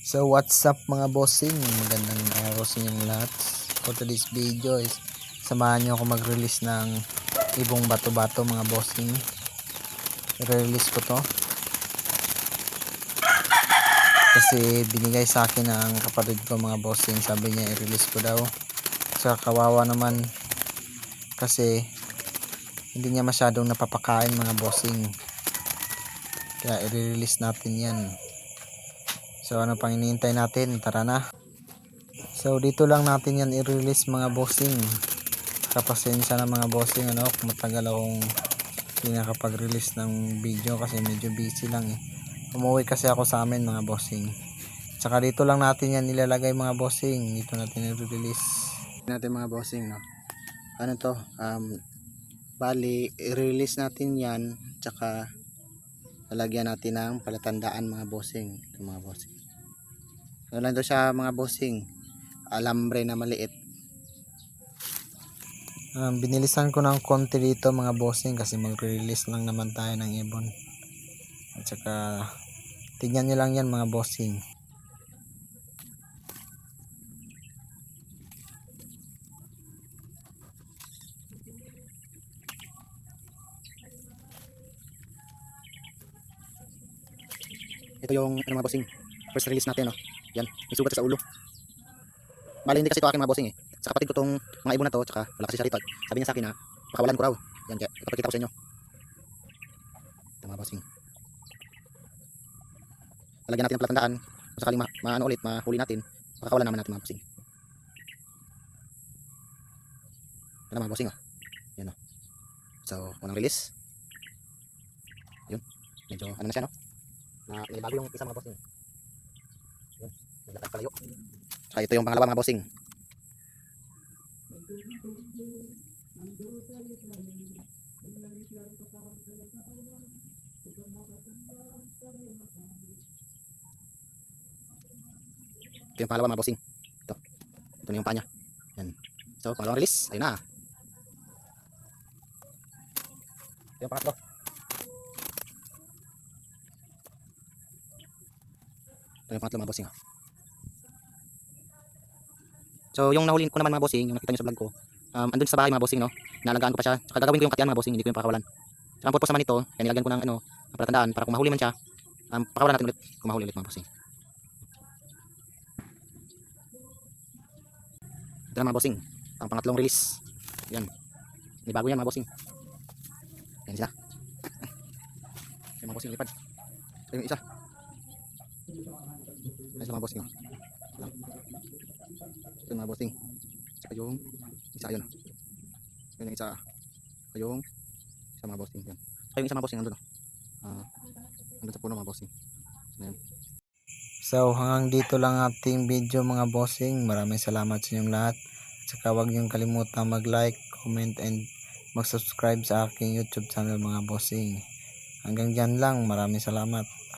So what's up mga bossing, magandang araw sa inyong lahat. For today's video is samahan nyo ako mag-release ng ibong bato-bato mga bossing. I-release ko to kasi binigay sa akin ng kapatid ko mga bossing. Sabi niya i-release ko daw, so kawawa naman kasi hindi niya masyadong napapakain mga bossing, kaya i-release natin yan. So ano pang hinihintay natin, tara na. So dito lang natin yan i-release mga bossing. Kapasensya na mga bossing kung matagal akong hindi nakapag-release ng video kasi medyo busy lang Umuwi kasi ako sa amin mga bossing. Tsaka dito lang natin yan nilalagay mga bossing. Dito natin i-release natin mga bossing Ano to? Bali i-release natin yan, tsaka lalagyan natin ng palatandaan mga bossing. Ito mga bossing. So lang to siya mga bossing, alambre na maliit. Binilisan ko ng konti dito mga bossing kasi mag-release lang naman tayo ng ibon. At saka tignan nyo lang yan mga bossing. Ito yung mga bossing, first release natin Yan, may sugat sa ulo. Bali hindi kasi ito akin mga bossing Sa kapatid ko tong mga ibon na to, tsaka wala kasi siya rito. Sabi niya sa akin na pakawalan ko raw. Yan, kaya ipapakita ko sa inyo. Ito mga bossing. Lalagyan natin ng palatandaan. Kung sakaling maano ulit, mahuli natin, pakakawalan naman natin mga bossing. Yan mga bossing Yan So, unang release. Yun. Medyo ano na siya na bago yung isa mga bossing. Yun. Naglakad palayo. Saka ito yung pangalawa mga bossing. Ito yung pangalawa mga bossing. Ito na yung paa niya. Yan. So, pangalawang release. Ayun na. Ito yung pangatlo. Ito yung pangatlo mga bossing So, yung nahulin ko naman mga bossing, yung nakita nyo sa vlog ko, andun sa bahay mga bossing Nalagaan ko pa siya. Saka gagawin ko yung katiyan mga bossing, hindi ko yung pakawalan. Saka ang purpose naman ito, kaya nilagyan ko ng palatandaan para kung mahuli man siya, pakawalan natin ulit kung mahuli ulit mga bossing. Ito na mga bossing, ang pangatlong release. Yan. May bago yan mga bossing. Yan sila. Yung mga bossing lipad. Ito yung isa. Ayos lang mga bossing Ito yung mga bossing. Saka yung isa yun Yun yung isa. Saka yung isa mga bossing. Yan. Saka yung isa mga bossing nandun nandun sa puno mga bossing. Yan. So hanggang dito lang ating video mga bossing. Maraming salamat sa inyong lahat. Saka huwag niyong kalimutan mag-like, comment and mag-subscribe sa aking YouTube channel mga bossing. Hanggang dyan lang, maraming salamat.